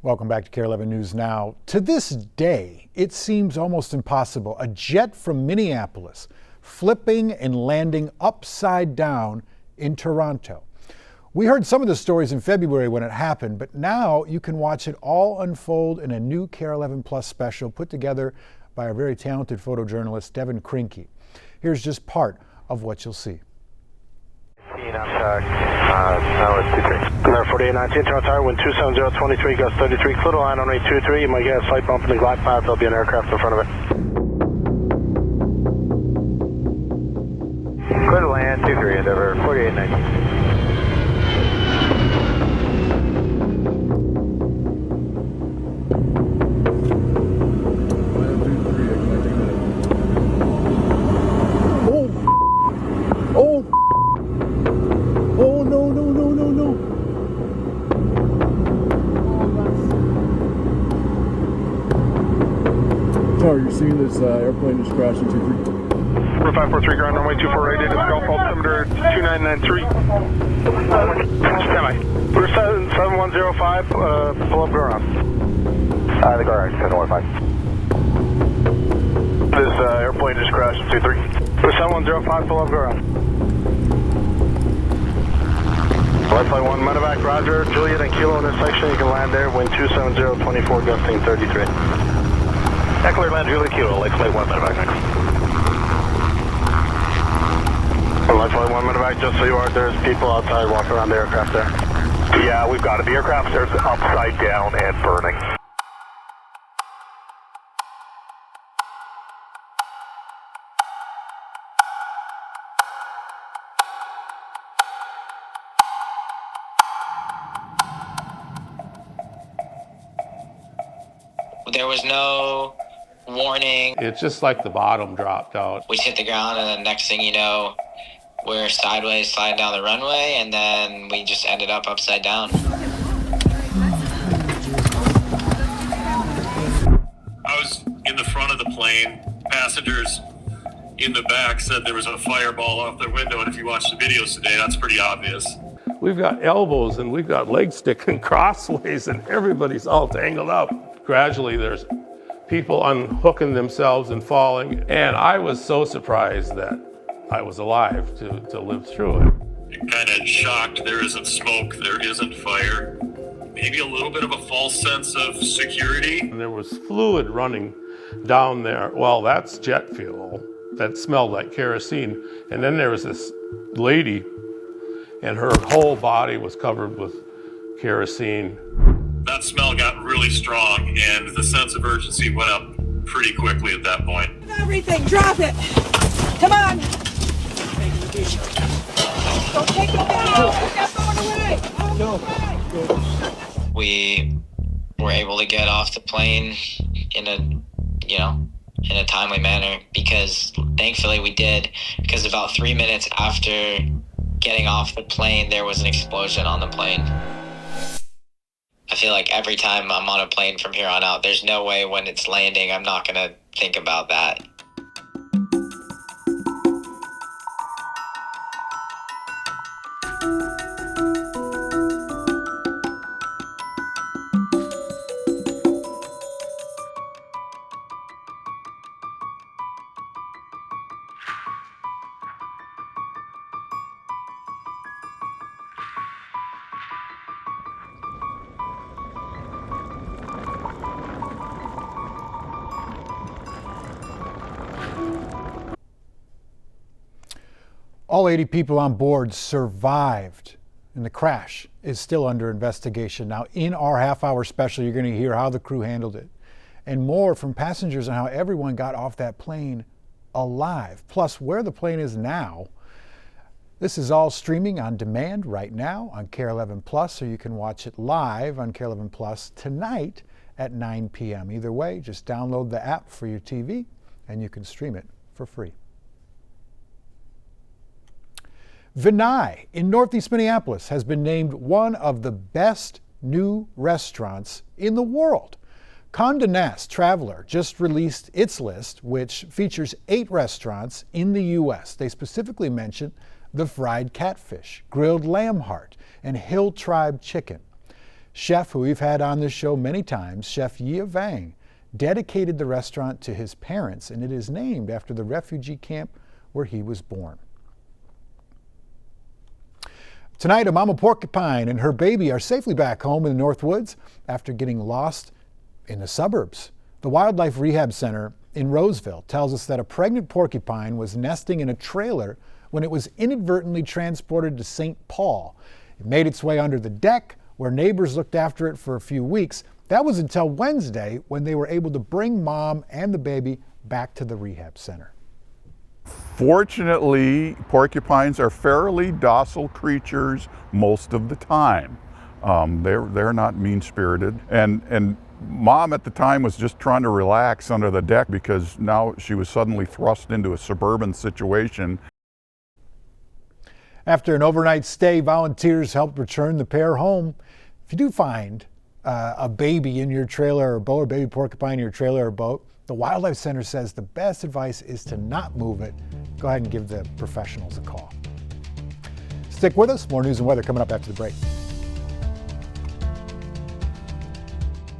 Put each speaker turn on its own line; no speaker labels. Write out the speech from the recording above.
Welcome back to KARE 11 News Now. To this day, it seems almost impossible. A jet from Minneapolis flipping and landing upside down in Toronto. We heard some of the stories in February when it happened, but now you can watch it all unfold in a new KARE 11 Plus special put together by our very talented photojournalist, Devin Krinke. Here's just part of what you'll see.
4819, Toronto Tower, wind 270, 23, gust 33, clear to line on rate 23. You might get a slight bump in the glide path. There'll be an aircraft in front of it.
Clear to land, 23, Endeavor, 4819.
You're seeing this airplane just crash into
543 ground runway 24 data Golf altimeter 2993. Semi. We're 7105, pull up ground.
The guard, 715.
This airplane just crashed into 23. We're 7105, pull up ground. Light flight 1, medevac, roger. Juliet and Kilo intersection, you can land there. Wind 270, 24, gusting 33.
Clear land, Juliet Kilo, light flight 1, medevac next.
Light flight 1, medevac, just so you are, there's people outside walking around the aircraft there.
Yeah, we've got it. The aircraft there's upside down and burning.
There was no warning.
It's just like the bottom dropped out.
We hit the ground, and then next thing you know, we're sideways sliding down the runway, and then we just ended up upside down.
I was in the front of the plane. Passengers in the back said there was a fireball off their window, and if you watch the videos today, that's pretty obvious.
We've got elbows and we've got legs sticking crossways and everybody's all tangled up. Gradually, there's people unhooking themselves and falling, and I was so surprised that I was alive to live through it.
Kind of shocked. There isn't smoke, there isn't fire. Maybe a little bit of a false sense of security.
And there was fluid running down there. Well, that's jet fuel that smelled like kerosene. And then there was this lady, and her whole body was covered with kerosene.
That smell got really strong, and the sense of urgency went up pretty quickly at that point.
Everything, drop it. Come on. Don't take it down. Get going away.
We were able to get off the plane in a timely manner, because thankfully we did, because about 3 minutes after getting off the plane, there was an explosion on the plane. I feel like every time I'm on a plane from here on out, there's no way when it's landing I'm not going to think about that.
All 80 people on board survived, and the crash is still under investigation. Now, in our half-hour special, you're going to hear how the crew handled it, and more from passengers on how everyone got off that plane alive, plus where the plane is now. This is all streaming on demand right now on KARE 11 Plus, so you can watch it live on KARE 11 Plus tonight at 9 p.m. Either way, just download the app for your TV, and you can stream it for free. Vinai in Northeast Minneapolis has been named one of the best new restaurants in the world. Condé Nast Traveler just released its list, which features 8 restaurants in the U.S. They specifically mention the fried catfish, grilled lamb heart, and Hill Tribe chicken. Chef, who we've had on this show many times, Chef Yia Vang, dedicated the restaurant to his parents, and it is named after the refugee camp where he was born. Tonight, a mama porcupine and her baby are safely back home in the North Woods after getting lost in the suburbs. The Wildlife Rehab Center in Roseville tells us that a pregnant porcupine was nesting in a trailer when it was inadvertently transported to St. Paul. It made its way under the deck, where neighbors looked after it for a few weeks. That was until Wednesday, when they were able to bring mom and the baby back to the rehab center.
Fortunately, porcupines are fairly docile creatures most of the time. They're not mean-spirited, and Mom at the time was just trying to relax under the deck because now she was suddenly thrust into a suburban situation.
After an overnight stay, volunteers helped return the pair home. If you do find a baby in your trailer or boat, or baby porcupine in your trailer or boat, the Wildlife Center says the best advice is to not move it. Go ahead and give the professionals a call. Stick with us. More news and weather coming up after the break.